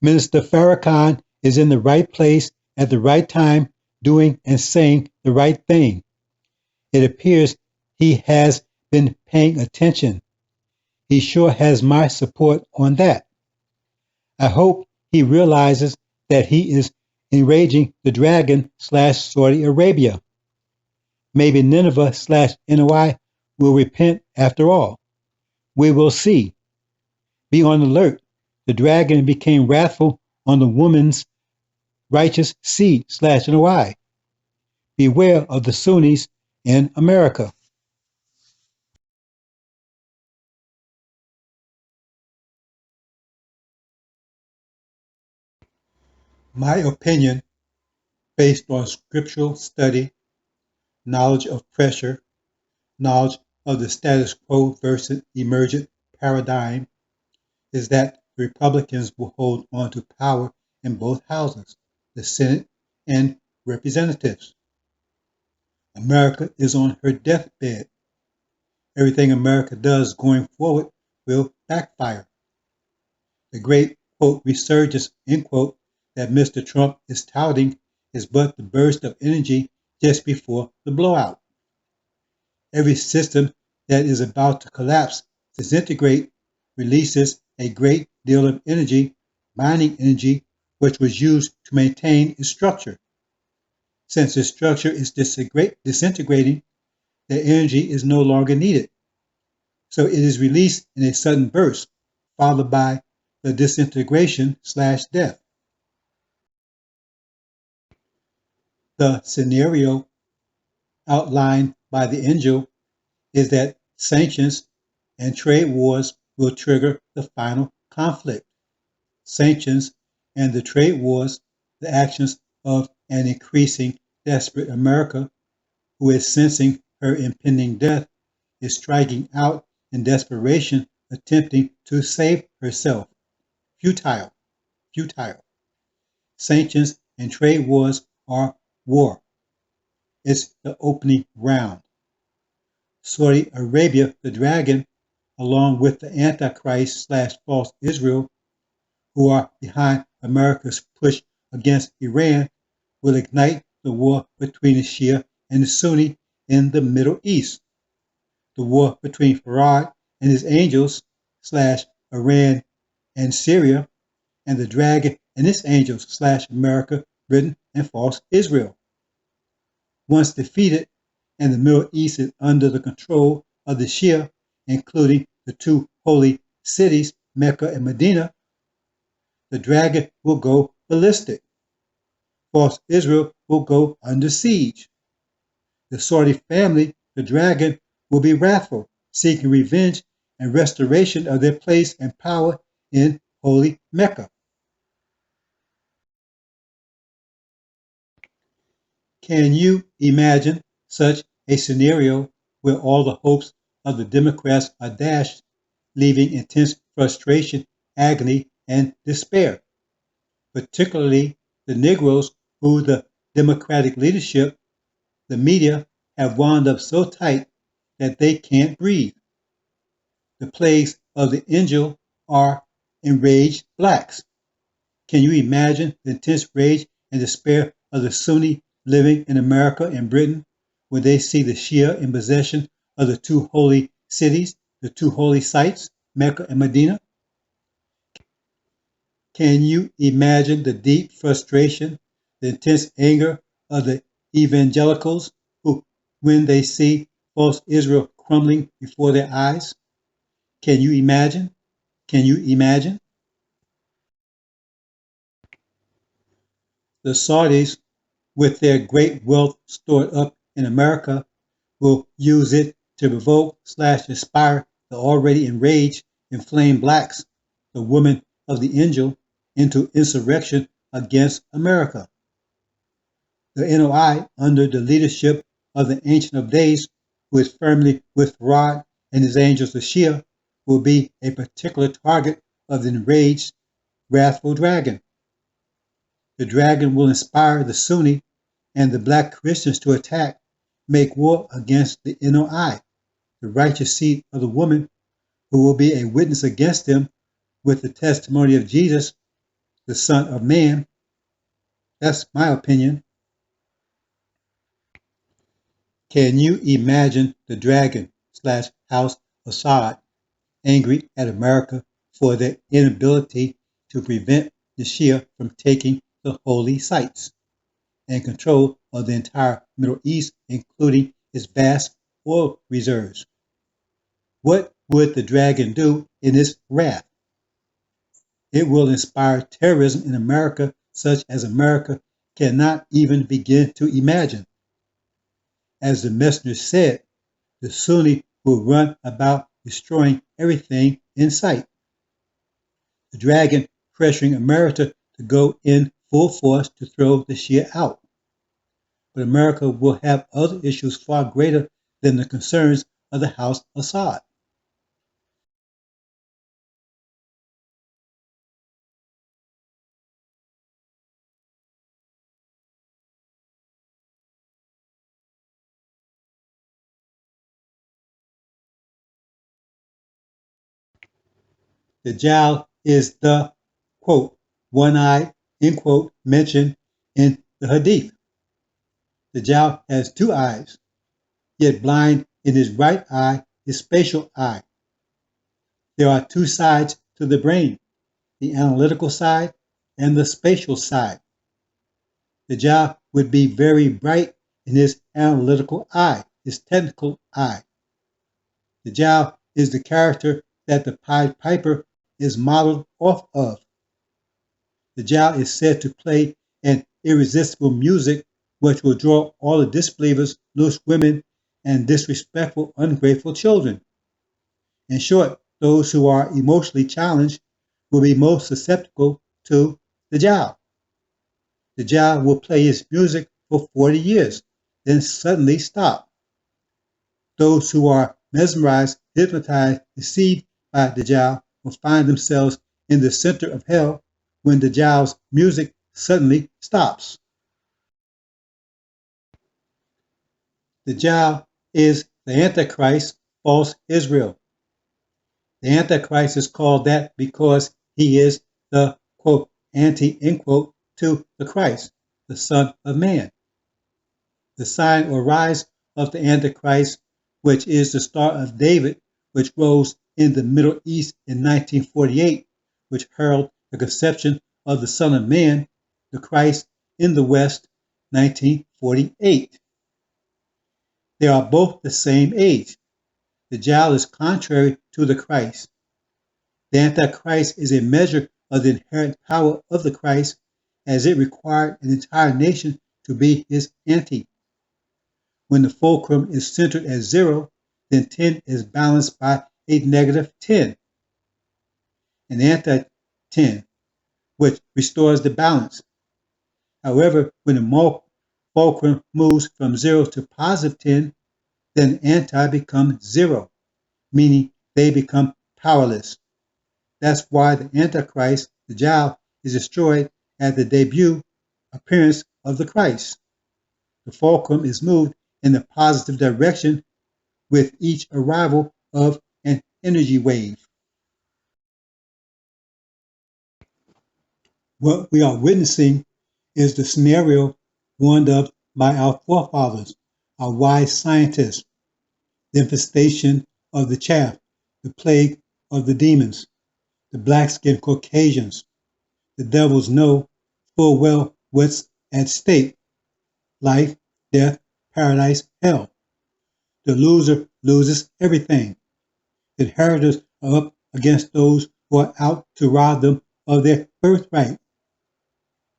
Minister Farrakhan is in the right place at the right time, doing and saying the right thing. It appears he has been paying attention. He sure has my support on that. I hope he realizes that he is enraging the dragon / Saudi Arabia. Maybe Nineveh / NOI will repent after all. We will see. Be on alert. The dragon became wrathful on the woman's righteous seed / NOI. Beware of the Sunnis in America. My opinion, based on scriptural study, knowledge of pressure, knowledge of the status quo versus emergent paradigm, is that the Republicans will hold on to power in both houses, the Senate and Representatives. America is on her deathbed. Everything America does going forward will backfire. The great, quote, resurgence, end quote, that Mr. Trump is touting is but the burst of energy just before the blowout. Every system that is about to collapse, disintegrate, releases a great deal of energy, binding energy, which was used to maintain its structure. Since its structure is disintegrating, the energy is no longer needed. So it is released in a sudden burst, followed by the disintegration / death. The scenario outlined by the angel is that sanctions and trade wars will trigger the final conflict. Sanctions and the trade wars, the actions of an increasing desperate America who is sensing her impending death, is striking out in desperation, attempting to save herself. Futile. Futile. Sanctions and trade wars are war. It's the opening round. Saudi Arabia, the dragon, along with the Antichrist / false Israel, who are behind America's push against Iran, will ignite the war between the Shia and the Sunni in the Middle East. The war between Farrokhan and his angels / Iran and Syria, and the dragon and its angels / America, Britain, and false Israel. Once defeated, and the Middle East is under the control of the Shia, including the two holy cities, Mecca and Medina, the dragon will go ballistic. False Israel will go under siege. The Saudi family, the dragon, will be wrathful, seeking revenge and restoration of their place and power in holy Mecca. Can you imagine such a scenario where all the hopes of the Democrats are dashed, leaving intense frustration, agony, and despair? Particularly the Negroes who the Democratic leadership, the media, have wound up so tight that they can't breathe. The plagues of the angel are enraged blacks. Can you imagine the intense rage and despair of the Sunni living in America and Britain when they see the Shia in possession of the two holy cities, the two holy sites, Mecca and Medina? Can you imagine the deep frustration, the intense anger of the evangelicals who, when they see false Israel crumbling before their eyes? Can you imagine? Can you imagine? The Saudis, with their great wealth stored up in America, will use it to provoke / inspire the already enraged, inflamed blacks, the women of the angel, into insurrection against America. The NOI, under the leadership of the Ancient of Days, who is firmly with Farad and his angels the Shia, will be a particular target of the enraged, wrathful dragon. The dragon will inspire the Sunni and the black Christians to attack, make war against the NOI, the righteous seed of the woman, who will be a witness against them with the testimony of Jesus, the Son of Man. That's my opinion. Can you imagine the dragon / House Assad angry at America for their inability to prevent the Shia from taking the holy sites and control of the entire Middle East, including its vast oil reserves? What would the dragon do in its wrath? It will inspire terrorism in America such as America cannot even begin to imagine. As the messenger said, the Sunni will run about destroying everything in sight. The dragon pressuring America to go in full force to throw the Shia out. But America will have other issues far greater than the concerns of the House Assad. Dajjal is the, quote, one-eyed, end quote, mentioned in the Hadith. Dajjal has two eyes, yet blind in his right eye, his spatial eye. There are two sides to the brain, the analytical side and the spatial side. Dajjal would be very bright in his analytical eye, his technical eye. Dajjal is the character that the Pied Piper is modeled off of. Dajjal is said to play an irresistible music which will draw all the disbelievers, loose women, and disrespectful, ungrateful children. In short, those who are emotionally challenged will be most susceptible to Dajjal. Dajjal will play his music for 40 years, then suddenly stop. Those who are mesmerized, hypnotized, deceived by Dajjal will find themselves in the center of hell when Dajjal's music suddenly stops. Dajjal is the Antichrist, false Israel. The Antichrist is called that because he is the, quote, anti, end quote, to the Christ, the Son of Man. The sign or rise of the Antichrist, which is the Star of David, which rose in the Middle East in 1948, which heralded the conception of the Son of Man, the Christ, in the West, 1948. They are both the same age. Dajjal is contrary to the Christ. The Antichrist is a measure of the inherent power of the Christ, as it required an entire nation to be his anti. When the fulcrum is centered at 0, then 10 is balanced by a negative 10, an anti-10, which restores the balance. However, when the fulcrum moves from 0 to positive 10, then anti becomes 0, meaning they become powerless. That's why the Antichrist, the Dajjal, is destroyed at the debut appearance of the Christ. The fulcrum is moved in the positive direction with each arrival of an energy wave. What we are witnessing is the scenario warned of by our forefathers, our wise scientists, the infestation of the chaff, the plague of the demons, the black-skinned Caucasians. The devils know full well what's at stake: life, death, paradise, hell. The loser loses everything. The inheritors are up against those who are out to rob them of their birthright.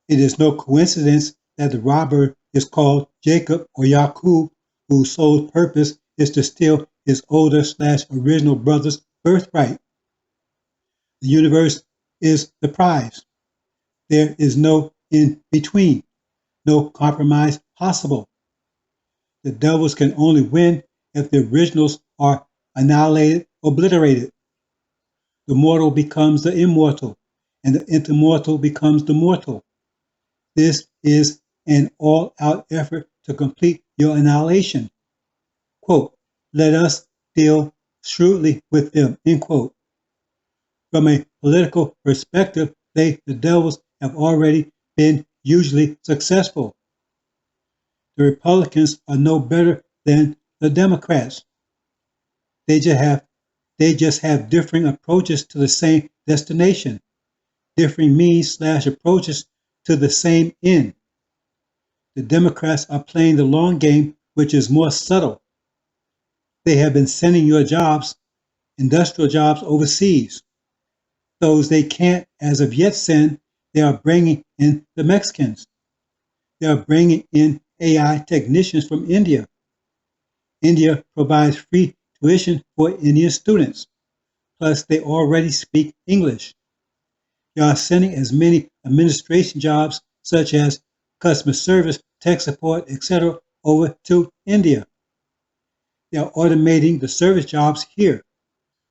It is no coincidence that the robber is called Jacob or Yaqub, whose sole purpose is to steal his older/original brother's birthright. The universe is the prize. There is no in between, no compromise possible. The devils can only win if the originals are annihilated, obliterated. The mortal becomes the immortal, and the immortal becomes the mortal. This is an all-out effort to complete your annihilation. Quote, let us deal shrewdly with them, end quote. From a political perspective, the devils have already been hugely successful. The Republicans are no better than the Democrats. They just have differing approaches to the same destination, differing means/approaches to the same end. The Democrats are playing the long game, which is more subtle. They have been sending your jobs, industrial jobs, overseas. Those they can't as of yet send, they are bringing in the Mexicans. They are bringing in AI technicians from India. India provides free tuition for Indian students. Plus, they already speak English. They are sending as many administration jobs, such as customer service, tech support, etc., over to India. They are automating the service jobs here,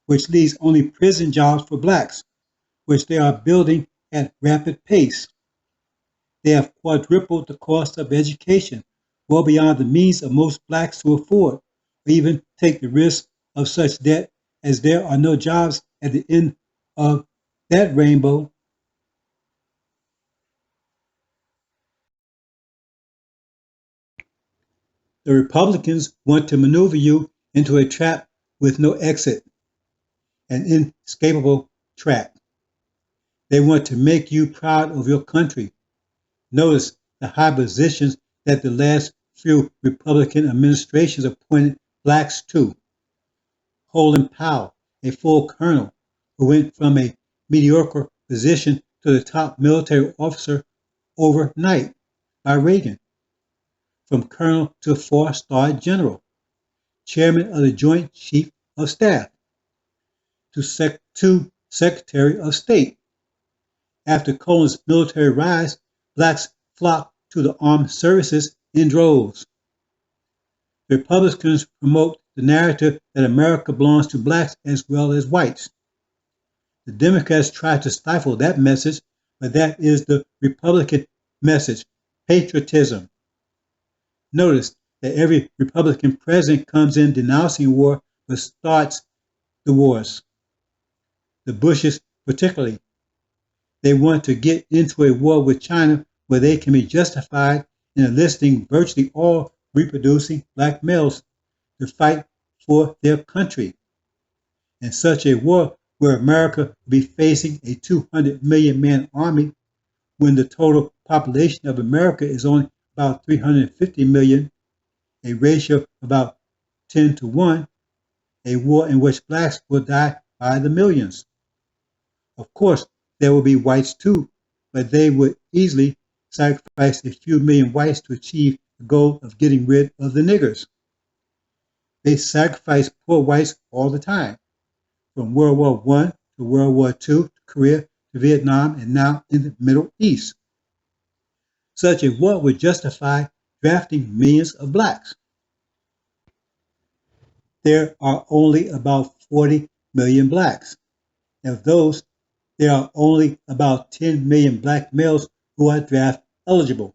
which leaves only prison jobs for blacks, which they are building at rapid pace. They have quadrupled the cost of education, well beyond the means of most blacks to afford, or even take the risk of such debt, as there are no jobs at the end of that rainbow. The Republicans want to maneuver you into a trap with no exit, an inescapable trap. They want to make you proud of your country. Notice the high positions that the last few Republican administrations appointed blacks to. Colin Powell, a full colonel who went from a mediocre position to the top military officer overnight by Reagan. From colonel to four-star general, chairman of the Joint Chief of Staff, to Secretary of State. After Colin's military rise, blacks flocked to the armed services in droves. The Republicans promote the narrative that America belongs to blacks as well as whites. The Democrats try to stifle that message, but that is the Republican message: patriotism. Notice that every Republican president comes in denouncing war but starts the wars. The Bushes particularly. They want to get into a war with China where they can be justified in enlisting virtually all reproducing black males to fight for their country. In such a war where America will be facing a 200 million man army when the total population of America is only about 350 million, a ratio of about 10 to 1, a war in which blacks will die by the millions. Of course, there will be whites too, but they would easily sacrifice a few million whites to achieve the goal of getting rid of the niggers. They sacrifice poor whites all the time, from World War I to World War II to Korea to Vietnam and now in the Middle East. Such a war would justify drafting millions of blacks. There are only about 40 million blacks. Of those, there are only about 10 million black males who are draft eligible.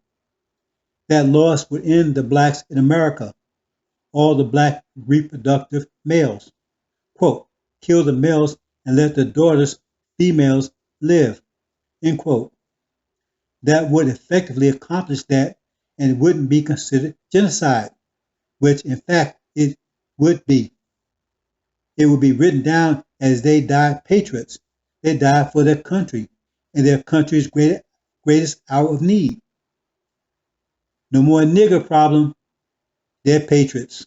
That loss would end the blacks in America, all the black reproductive males. Quote, kill the males and let the daughters, females, live. End quote. That would effectively accomplish that, and it wouldn't be considered genocide, which in fact it would be. It would be written down as they died patriots. They died for their country and their country's greatest hour of need. No more nigger problem. They're patriots.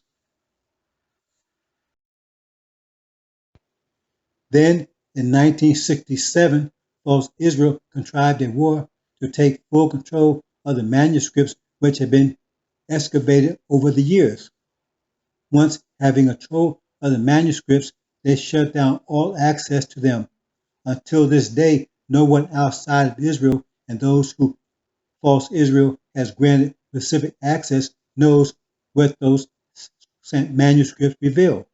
Then, in 1967, false Israel contrived a war to take full control of the manuscripts which had been excavated over the years. Once having control of the manuscripts, they shut down all access to them. Until this day, no one outside of Israel and those who false Israel has granted specific access knows what those manuscripts reveal.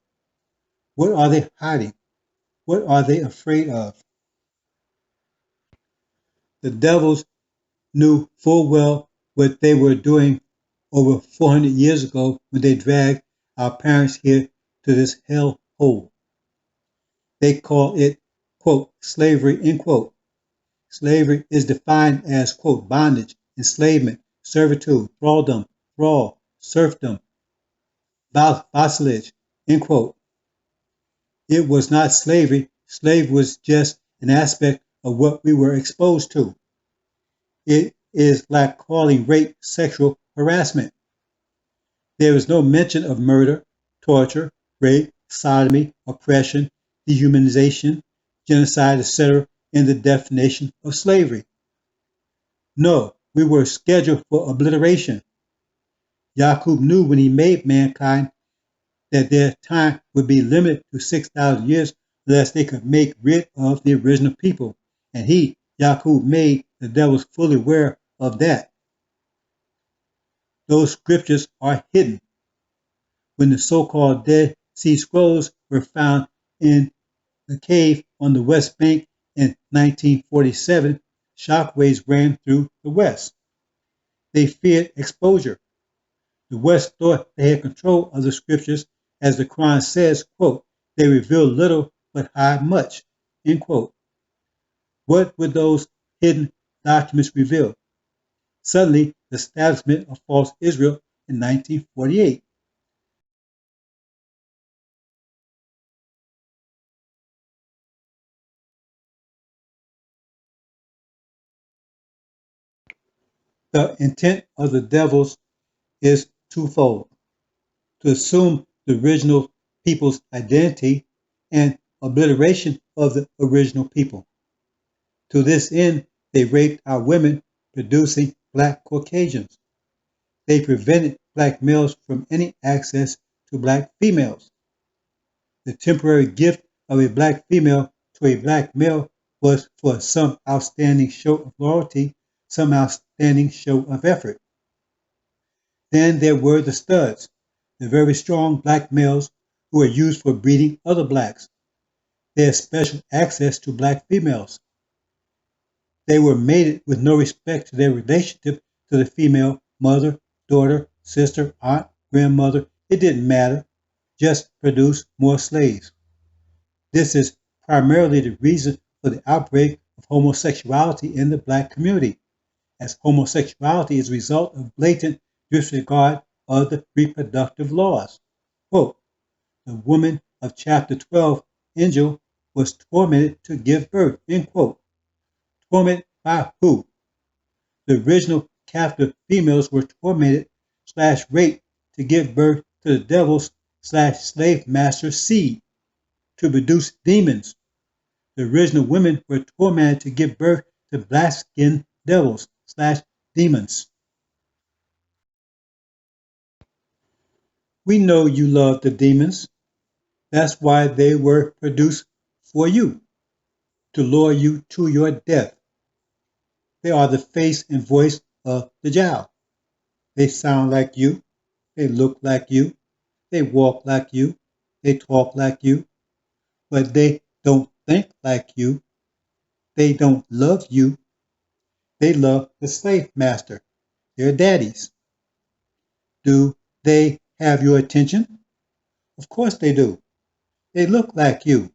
What are they hiding? What are they afraid of? The devils knew full well what they were doing over 400 years ago when they dragged our parents here to this hell hole. They call it, quote, slavery, end quote. slavery is defined as, quote, bondage, enslavement, servitude, thraldom, thrall, serfdom, vassalage, end quote. It was not slavery. Slavery was just an aspect of what we were exposed to. It is like calling rape sexual harassment. There is no mention of murder, torture, rape, sodomy, oppression, dehumanization, genocide, etc. in the definition of slavery. No, we were scheduled for obliteration. Yaqub knew when he made mankind that their time would be limited to 6,000 years unless they could make rid of the original people. And he, Yaqub, made the devils fully aware of that. Those scriptures are hidden. When the so-called Dead Sea Scrolls were found in the cave on the West Bank in 1947, shockwaves ran through the West. They feared exposure. The West thought they had control of the scriptures, as the Quran says, quote, they reveal little but hide much, end quote. What would those hidden documents reveal? Suddenly, the establishment of false Israel in 1948. The intent of the devils is twofold: to assume the original people's identity and obliteration of the original people. To this end, they raped our women, producing black Caucasians. They prevented black males from any access to black females. The temporary gift of a black female to a black male was for some outstanding show of loyalty, some outstanding show of effort. Then there were the studs, the very strong black males who were used for breeding other blacks. They had special access to black females. They were mated with no respect to their relationship to the female mother, daughter, sister, aunt, grandmother. It didn't matter. Just produce more slaves. This is primarily the reason for the outbreak of homosexuality in the black community, as homosexuality is a result of blatant disregard of the reproductive laws. Quote, the woman of chapter 12, Angel, was tormented to give birth, end quote. Tormented by who? The original captive females were tormented / raped to give birth to the devil's / slave master's seed, to produce demons. The original women were tormented to give birth to black-skinned devils / demons. We know you love the demons. That's why they were produced for you, to lure you to your death. They are the face and voice of Dajjal. They sound like you. They look like you. They walk like you. They talk like you. But they don't think like you. They don't love you. They love the slave master, their daddies. Do they have your attention? Of course they do. They look like you.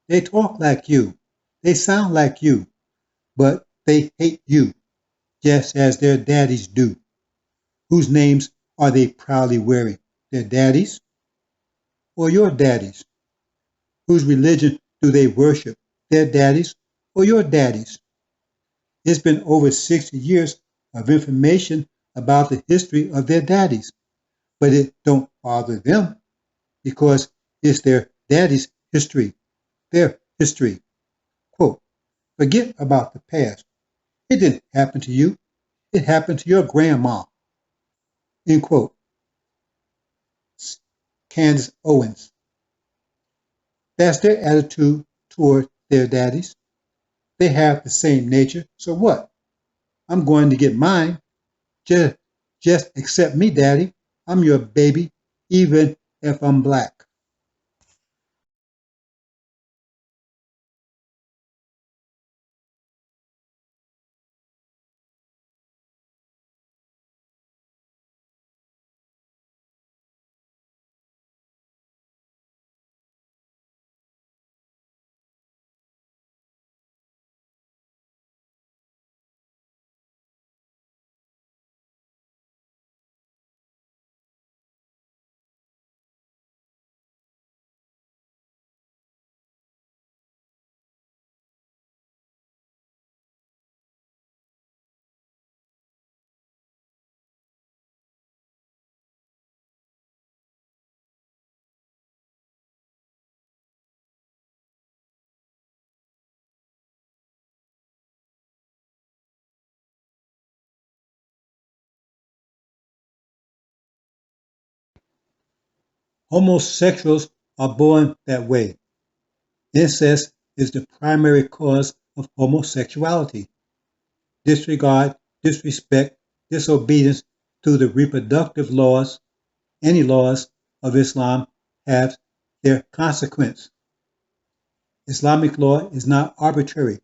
They talk like you. They sound like you. But they hate you, just as their daddies do. Whose names are they proudly wearing? Their daddies or your daddies? Whose religion do they worship? Their daddies or your daddies? It's been over 60 years of information about the history of their daddies, but it don't bother them because it's their daddy's history, their history. Quote, forget about the past. It didn't happen to you. It happened to your grandma. End quote. Candace Owens. That's their attitude toward their daddies. They have the same nature, so what? I'm going to get mine. Just accept me, daddy. I'm your baby, even if I'm black. Homosexuals are born that way. Incest is the primary cause of homosexuality. Disregard, disrespect, disobedience to the reproductive laws, any laws of Islam, have their consequence. Islamic law is not arbitrary.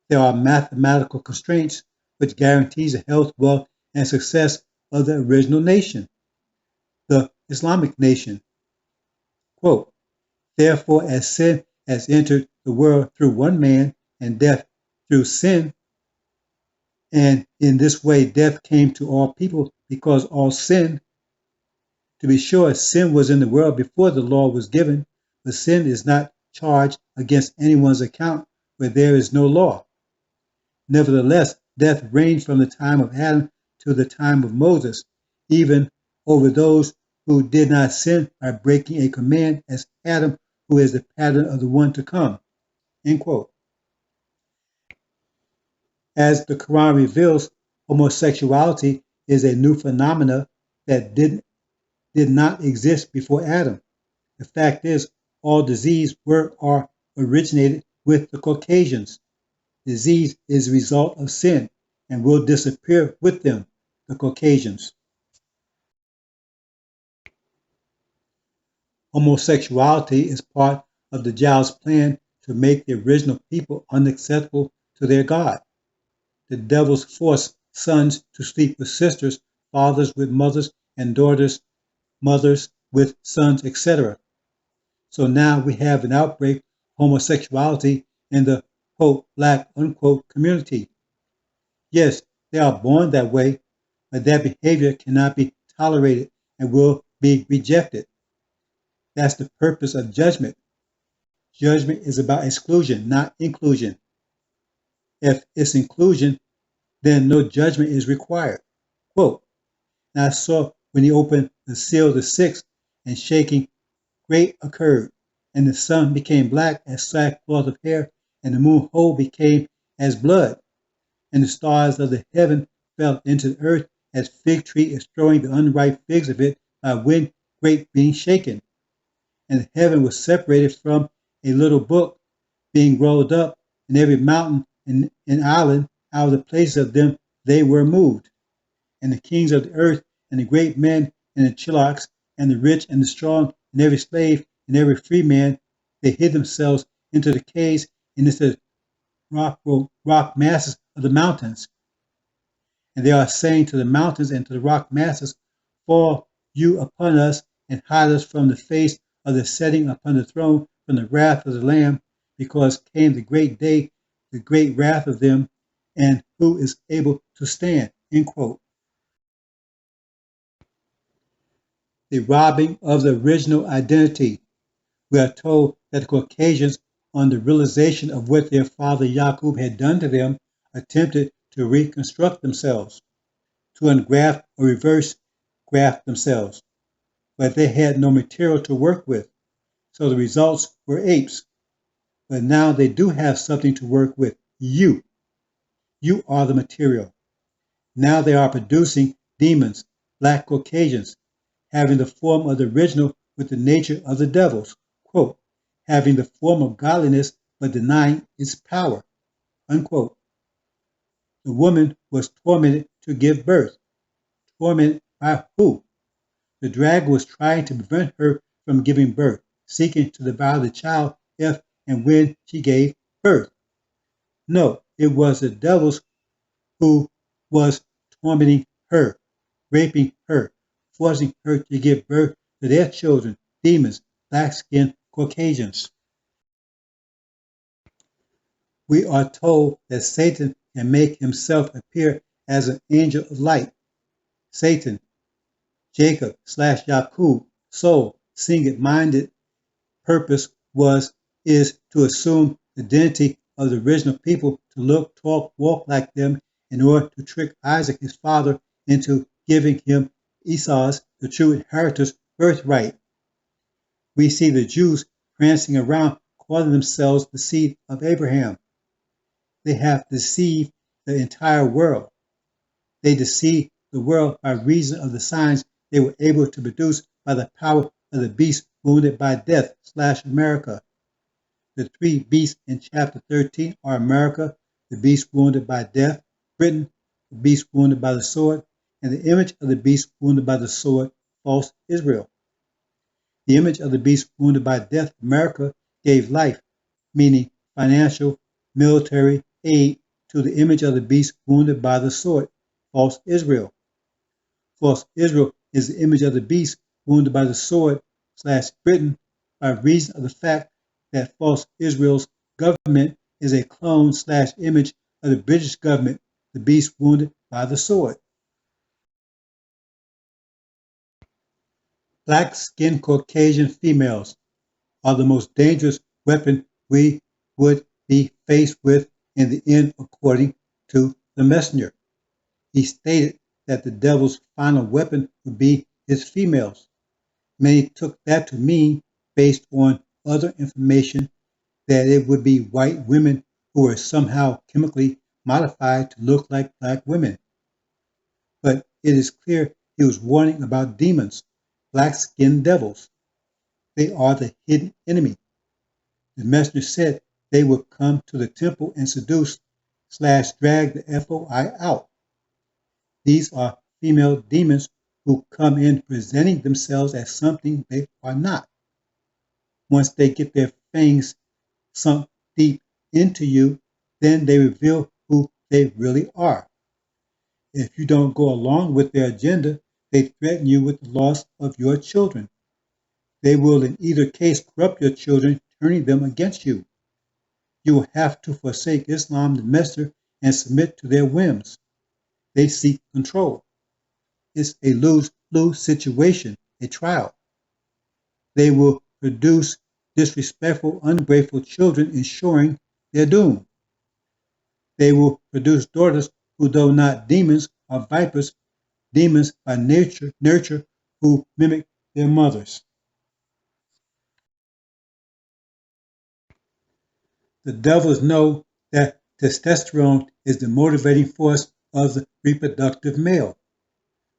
There are mathematical constraints which guarantees the health, wealth, and success of the original nation, the Islamic nation. Quote, therefore, as sin has entered the world through one man, and death through sin, and in this way death came to all people because all sin. To be sure, sin was in the world before the law was given, but sin is not charged against anyone's account where there is no law. Nevertheless, death reigned from the time of Adam to the time of Moses, even over those who did not sin by breaking a command, as Adam, who is the pattern of the one to come. End quote. As the Quran reveals, homosexuality is a new phenomena that did not exist before Adam. The fact is, all disease were or originated with the Caucasians. Disease is a result of sin and will disappear with them, the Caucasians. Homosexuality is part of the Dajjal's plan to make the original people unacceptable to their God. The devils force sons to sleep with sisters, fathers with mothers, and daughters, mothers with sons, etc. So now we have an outbreak of homosexuality in the quote, black unquote community. Yes, they are born that way, but that behavior cannot be tolerated and will be rejected. That's the purpose of judgment. Judgment is about exclusion, not inclusion. If it's inclusion, then no judgment is required. Quote, and I saw when he opened the seal of the sixth, and shaking great occurred, and the sun became black as sackcloth of hair, and the moon whole became as blood, and the stars of the heaven fell into the earth as fig tree is throwing the unripe figs of it by wind great being shaken. And the heaven was separated from a little book, being rolled up, and every mountain and island out of the places of them they were moved. And the kings of the earth, and the great men, and the chalaks, and the rich and the strong, and every slave, and every free man, they hid themselves into the caves and into the rock masses of the mountains. And they are saying to the mountains and to the rock masses, fall you upon us, and hide us from the face of the setting upon the throne, from the wrath of the Lamb, because came the great day, the great wrath of them, and who is able to stand? End quote. The robbing of the original identity. We are told that the Caucasians, on the realization of what their father Yaqub had done to them, attempted to reconstruct themselves, to ungraft or reverse graft themselves. But they had no material to work with, so the results were apes. But now they do have something to work with. You. You are the material. Now they are producing demons, black Caucasians, having the form of the original with the nature of the devils. Quote, having the form of godliness but denying its power. Unquote. The woman was tormented to give birth. Tormented by who? The dragon was trying to prevent her from giving birth, seeking to devour the child if and when she gave birth. No, it was the devils who was tormenting her, raping her, forcing her to give birth to their children, demons, black-skinned Caucasians. We are told that Satan can make himself appear as an angel of light. Satan, Jacob / Yaqub, soul, seeing it minded purpose is to assume the identity of the original people, to look, talk, walk like them in order to trick Isaac, his father, into giving him Esau's, the true inheritor's, birthright. We see the Jews prancing around calling themselves the seed of Abraham. They have deceived the entire world. They deceived the world by reason of the signs they were able to produce by the power of the beast wounded by death / America. The three beasts in chapter 13 are America, the beast wounded by death, Britain, the beast wounded by the sword, and the image of the beast wounded by the sword, false Israel. The image of the beast wounded by death, America, gave life, meaning financial, military aid, to the image of the beast wounded by the sword, false Israel. False Israel is the image of the beast wounded by the sword / Britain by reason of the fact that false Israel's government is a clone / image of the British government, the beast wounded by the sword. Black-skinned Caucasian females are the most dangerous weapon we would be faced with in the end, according to the messenger. He stated that the devil's final weapon would be his females. Many took that to mean, based on other information, that it would be white women who were somehow chemically modified to look like black women. But it is clear he was warning about demons, black-skinned devils. They are the hidden enemy. The messenger said they would come to the temple and seduce / drag the FOI out. These are female demons who come in presenting themselves as something they are not. Once they get their fangs sunk deep into you, then they reveal who they really are. If you don't go along with their agenda, they threaten you with the loss of your children. They will in either case corrupt your children, turning them against you. You will have to forsake Islam, the messenger, and submit to their whims. They seek control. It's a lose-lose situation, a trial. They will produce disrespectful, ungrateful children, ensuring their doom. They will produce daughters who, though not demons, are vipers, demons by nurture, who mimic their mothers. The devils know that testosterone is the motivating force of the reproductive male.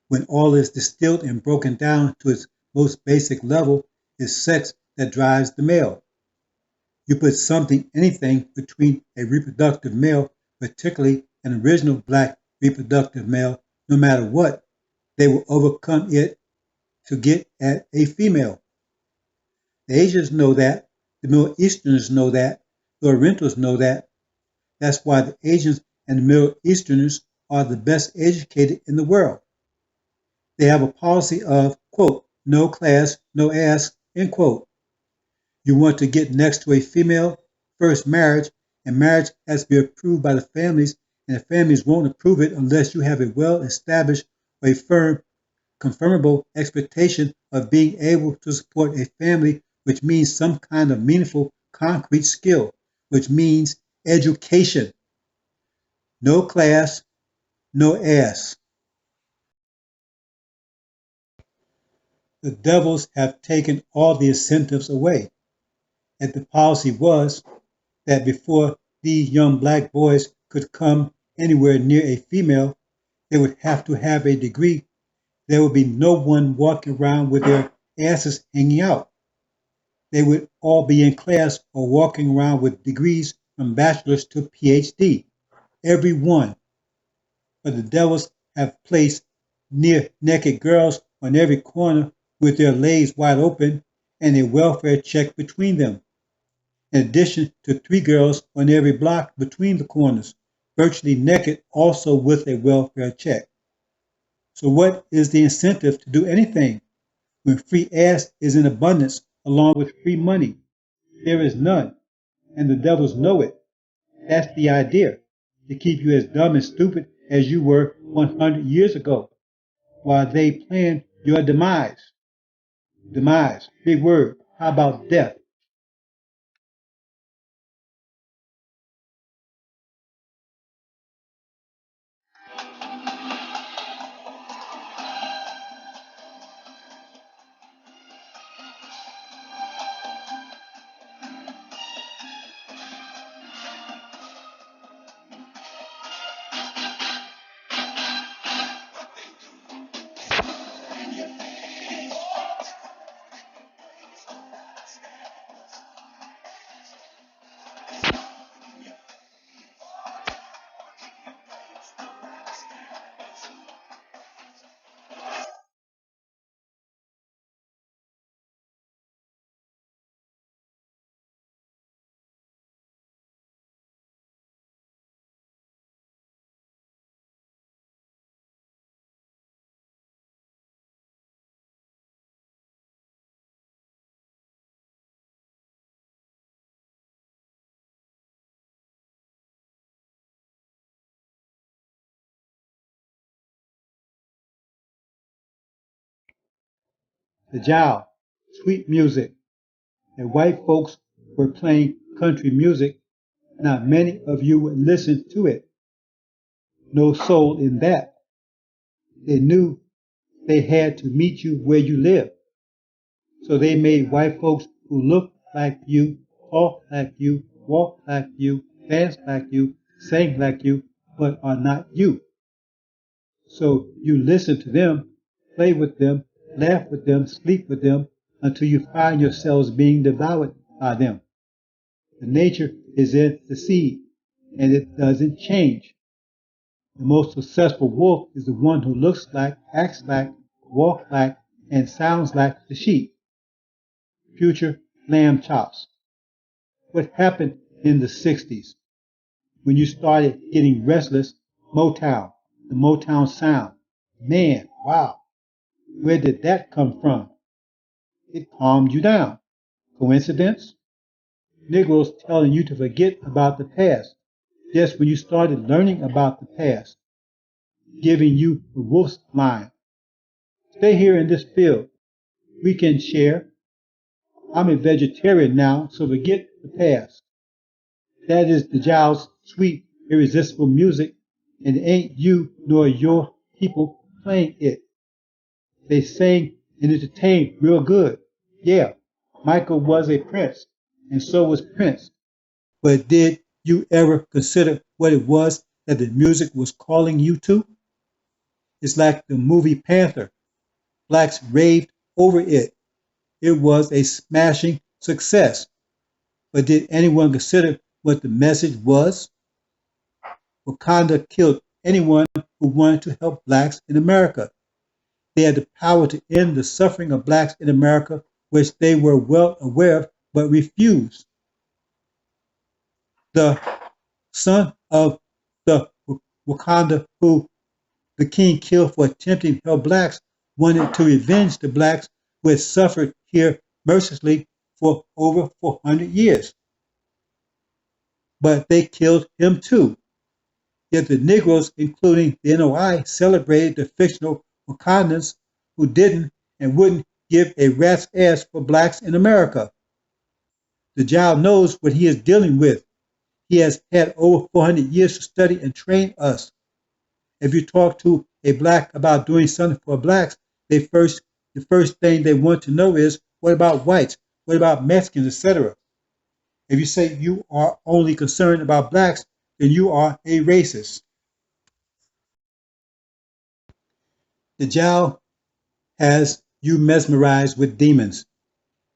When all is distilled and broken down to its most basic level, it's sex that drives the male. You put anything between a reproductive male, particularly an original black reproductive male, no matter what, they will overcome it to get at a female. The Asians know that, the Middle Easterners know that, the Orientals know that. That's why the Asians and the Middle Easterners are the best educated in the world. They have a policy of, quote, no class, no ass, end quote. You want to get next to a female, first marriage, and marriage has to be approved by the families, and the families won't approve it unless you have a well-established or a firm, confirmable expectation of being able to support a family, which means some kind of meaningful, concrete skill, which means education. No class, no ass. The devils have taken all the incentives away. And the policy was that before these young black boys could come anywhere near a female, they would have to have a degree. There would be no one walking around with their asses hanging out. They would all be in class or walking around with degrees from bachelor's to PhD. Every one. But the devils have placed near naked girls on every corner with their legs wide open and a welfare check between them, in addition to 3 girls on every block between the corners, virtually naked, also with a welfare check. So what is the incentive to do anything when free ass is in abundance along with free money? There is none, and the devils know it. That's the idea, to keep you as dumb and stupid as you were 100 years ago, while they plan your demise. Demise, big word. How about death? Dajjal, sweet music. And white folks were playing country music. Not many of you would listen to it. No soul in that. They knew they had to meet you where you live. So they made white folks who look like you, talk like you, walk like you, dance like you, sing like you, but are not you. So you listen to them, play with them, laugh with them, sleep with them, until you find yourselves being devoured by them. The nature is in the seed, and it doesn't change. The most successful wolf is the one who looks like, acts like, walks like, and sounds like the sheep. Future lamb chops. What happened in the 60s when you started getting restless? Motown, the Motown sound. Man, wow, where did that come from? It calmed you down. Coincidence? Negroes telling you to forget about the past just when you started learning about the past, giving you the wolf's line. Stay here in this field. We can share. I'm a vegetarian now, so forget the past. That is the Dajjal's sweet, irresistible music, and it ain't you nor your people playing it. They sang and entertained real good. Yeah, Michael was a prince, and so was Prince. But did you ever consider what it was that the music was calling you to? It's like the movie Panther. Blacks raved over it. It was a smashing success. But did anyone consider what the message was? Wakanda killed anyone who wanted to help blacks in America. They had the power to end the suffering of blacks in America, which they were well aware of but refused. The son of the Wakanda who the king killed for attempting to help blacks wanted to revenge the blacks who had suffered here mercilessly for over 400 years. But they killed him too. Yet the Negroes, including the NOI, celebrated the fictional Wakandans who didn't and wouldn't give a rat's ass for blacks in America. The Dajjal knows what he is dealing with. He has had over 400 years to study and train us. If you talk to a black about doing something for blacks, the first thing they want to know is, what about whites? What about Mexicans, etc.? If you say you are only concerned about blacks, then you are a racist. The Dajjal has you mesmerized with demons.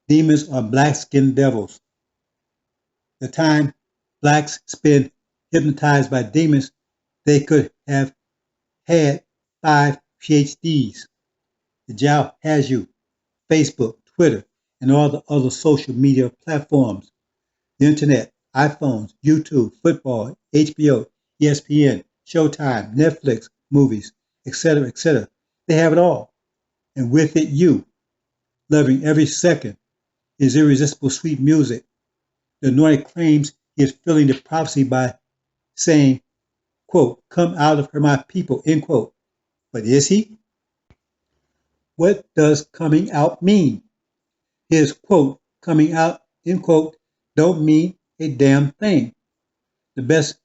Demons are black-skinned devils. The time blacks spend hypnotized by demons, they could have had 5 PhDs. The Dajjal has you. Facebook, Twitter, and all the other social media platforms. The internet, iPhones, YouTube, football, HBO, ESPN, Showtime, Netflix, movies, etc., etc. They have it all. And with it, you, loving every second, his irresistible sweet music. The anointed claims he is filling the prophecy by saying, quote, come out of her, my people, end quote. But is he? What does coming out mean? His quote, coming out, end quote, don't mean a damn thing. The best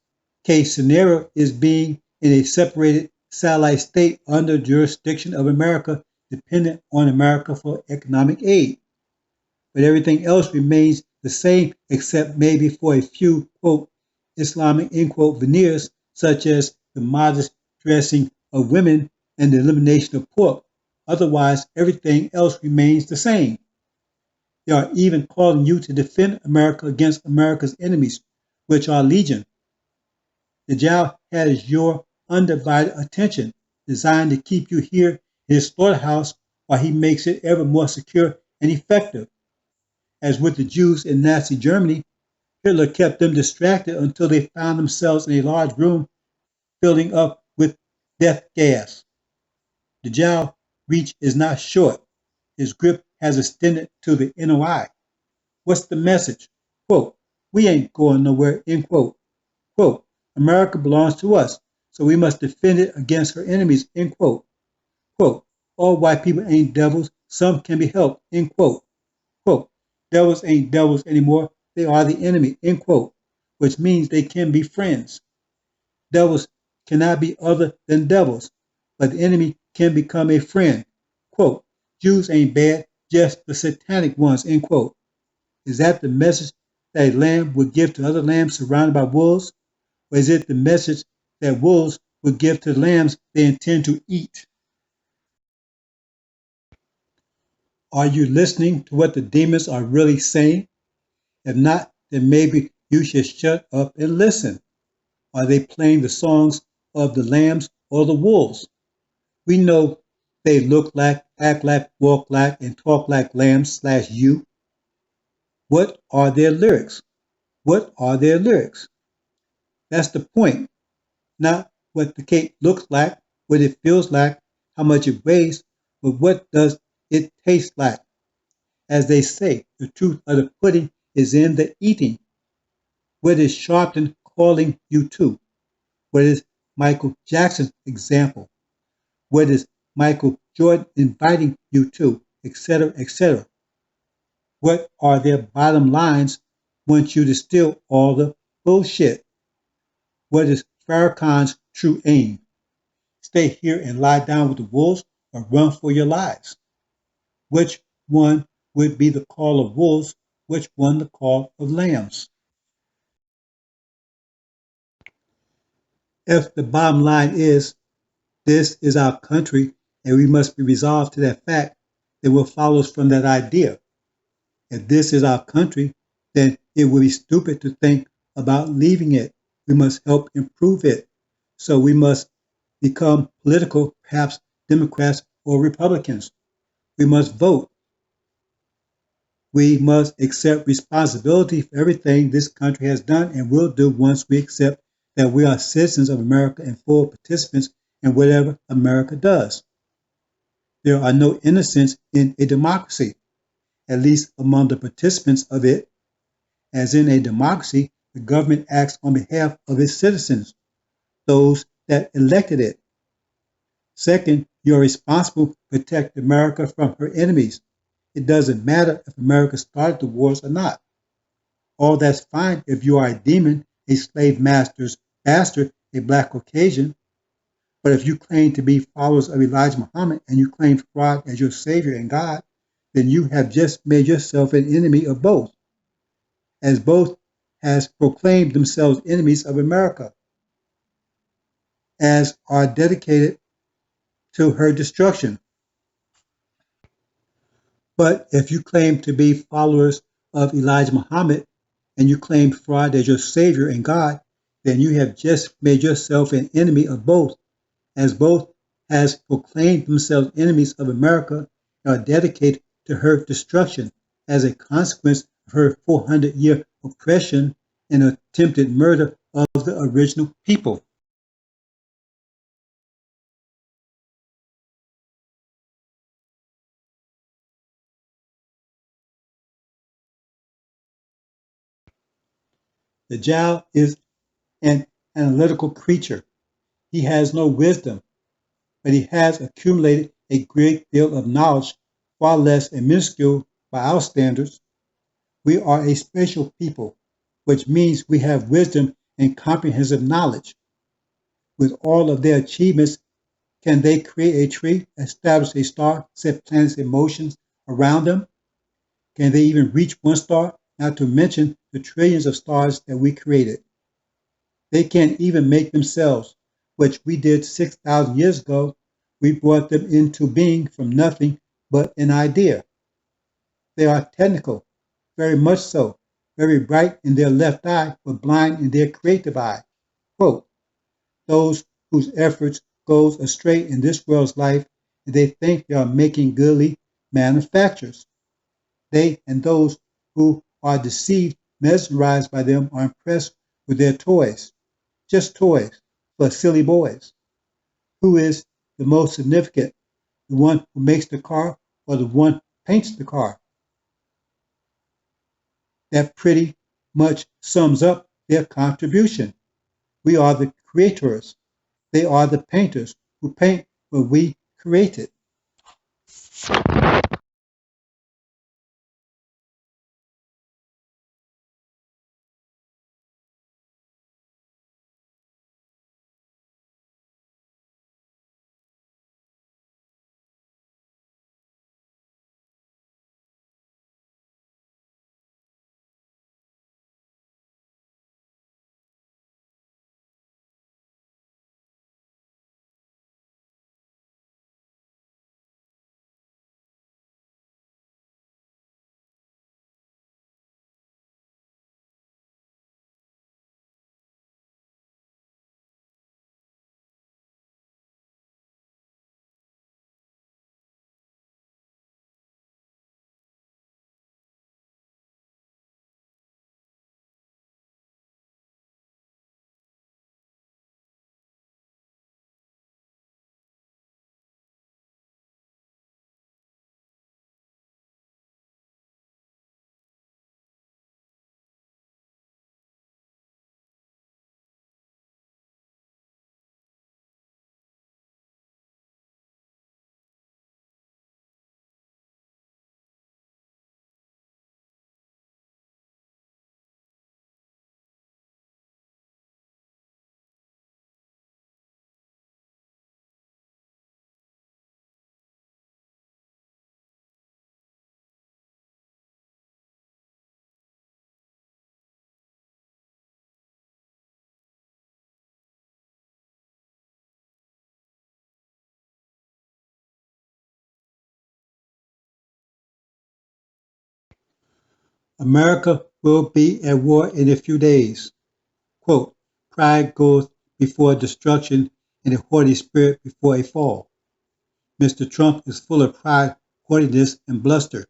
case scenario is being in a separated satellite state under jurisdiction of America, dependent on America for economic aid. But everything else remains the same except maybe for a few, quote, Islamic, end quote, veneers, such as the modest dressing of women and the elimination of pork. Otherwise, everything else remains the same. They are even calling you to defend America against America's enemies, which are legion. The Dajjal has your undivided attention, designed to keep you here in his slaughterhouse while he makes it ever more secure and effective. As with the Jews in Nazi Germany, Hitler kept them distracted until they found themselves in a large room filling up with death gas. The Dajjal's reach is not short. His grip has extended to the NOI. What's the message? Quote, we ain't going nowhere, end quote. Quote, America belongs to us, so we must defend it against her enemies, end quote. Quote, all white people ain't devils, some can be helped, end quote. Quote, devils ain't devils anymore, they are the enemy, end quote, which means they can be friends. Devils cannot be other than devils, but the enemy can become a friend. Quote, Jews ain't bad, just the satanic ones, end quote. Is that the message that a lamb would give to other lambs surrounded by wolves? Or is it the message that wolves would give to the lambs they intend to eat? Are you listening to what the demons are really saying? If not, then maybe you should shut up and listen. Are they playing the songs of the lambs or the wolves? We know they look like, act like, walk like, and talk like lambs / you. What are their lyrics? What are their lyrics? That's the point. Not what the cake looks like, what it feels like, how much it weighs, but what does it taste like? As they say, the truth of the pudding is in the eating. What is Sharpton calling you to? What is Michael Jackson's example? What is Michael Jordan inviting you to, etc., etc.? What are their bottom lines once you distill all the bullshit? What is Farrakhan's true aim? Stay here and lie down with the wolves or run for your lives? Which one would be the call of wolves? Which one the call of lambs? If the bottom line is this is our country and we must be resolved to that fact, then what follows from that idea? If this is our country, then it would be stupid to think about leaving it. We must help improve it. So we must become political, perhaps Democrats or Republicans. We must vote. We must accept responsibility for everything this country has done and will do once we accept that we are citizens of America and full participants in whatever America does. There are no innocents in a democracy, at least among the participants of it. As in a democracy, the government acts on behalf of its citizens, those that elected it. Second, you are responsible to protect America from her enemies. It doesn't matter if America started the wars or not. All that's fine if you are a demon, a slave master's bastard, a black Caucasian. But if you claim to be followers of Elijah Muhammad and you claim fraud as your savior and God, then you have just made yourself an enemy of both, as both has proclaimed themselves enemies of America, as are dedicated to her destruction. But if you claim to be followers of Elijah Muhammad and you claim fraud as your savior and God, then you have just made yourself an enemy of both, as both has proclaimed themselves enemies of America and are dedicated to her destruction as a consequence of her 400-year oppression and attempted murder of the original people. Dajjal is an analytical creature. He has no wisdom, but he has accumulated a great deal of knowledge, far less and minuscule by our standards. We are a special people, which means we have wisdom and comprehensive knowledge. With all of their achievements, can they create a tree, establish a star, set planets in motion around them? Can they even reach one star, not to mention the trillions of stars that we created? They can't even make themselves, which we did 6,000 years ago. We brought them into being from nothing but an idea. They are technical, very much so, very bright in their left eye, but blind in their creative eye. Quote, those whose efforts goes astray in this world's life, and they think they are making goodly manufactures. They and those who are deceived, mesmerized by them, are impressed with their toys. Just toys for silly boys. Who is the most significant, the one who makes the car or the one who paints the car? That pretty much sums up their contribution. We are the creators. They are the painters who paint what we created. America will be at war in a few days. Quote, pride goes before destruction and a haughty spirit before a fall. Mr. Trump is full of pride, haughtiness, and bluster.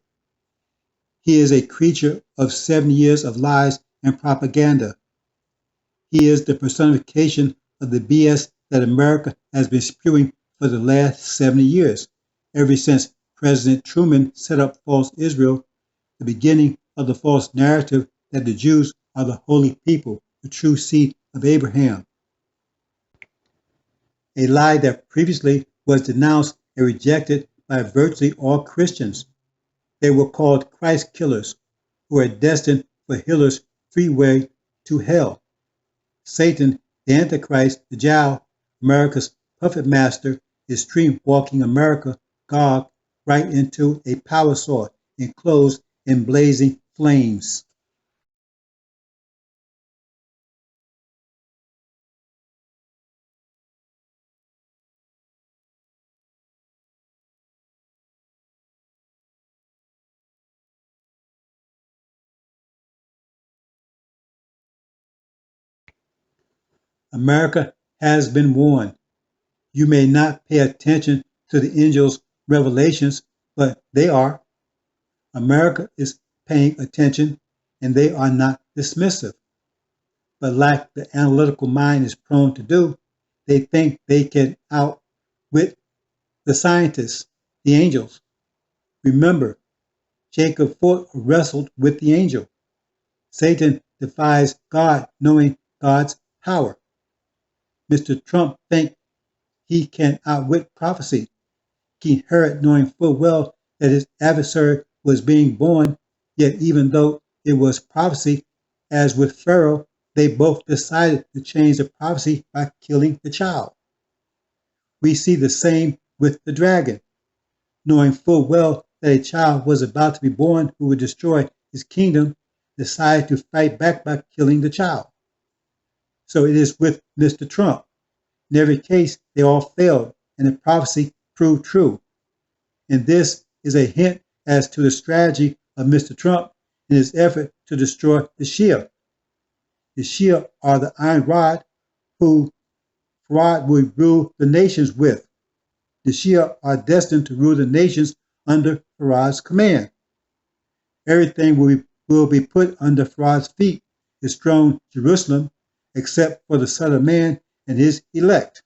He is a creature of 7 years of lies and propaganda. He is the personification of the BS that America has been spewing for the last 70 years, ever since President Truman set up false Israel, the beginning of the false narrative that the Jews are the holy people, the true seed of Abraham. A lie that previously was denounced and rejected by virtually all Christians. They were called Christ killers, who are destined for Hitler's freeway to hell. Satan, the Antichrist, Dajjal, America's puppet master, is stream-walking America, Gog, right into a power saw enclosed in blazing flames. America has been warned. You may not pay attention to the angel's revelations, but they are. America is paying attention, and they are not dismissive. But like the analytical mind is prone to do, they think they can outwit the scientists, the angels. Remember, Jacob fought or wrestled with the angel. Satan defies God, knowing God's power. Mr. Trump thinks he can outwit prophecy. King Herod, knowing full well that his adversary was being born, yet even though it was prophecy, as with Pharaoh, they both decided to change the prophecy by killing the child. We see the same with the dragon, knowing full well that a child was about to be born who would destroy his kingdom, decided to fight back by killing the child. So it is with Mr. Trump. In every case, they all failed, and the prophecy proved true. And this is a hint as to the strategy of Mr. Trump in his effort to destroy the Shia. The Shia are the iron rod who Farad will rule the nations with. The Shia are destined to rule the nations under Farad's command. Everything will be put under Farad's feet, his throne, Jerusalem, except for the Son of Man and his elect.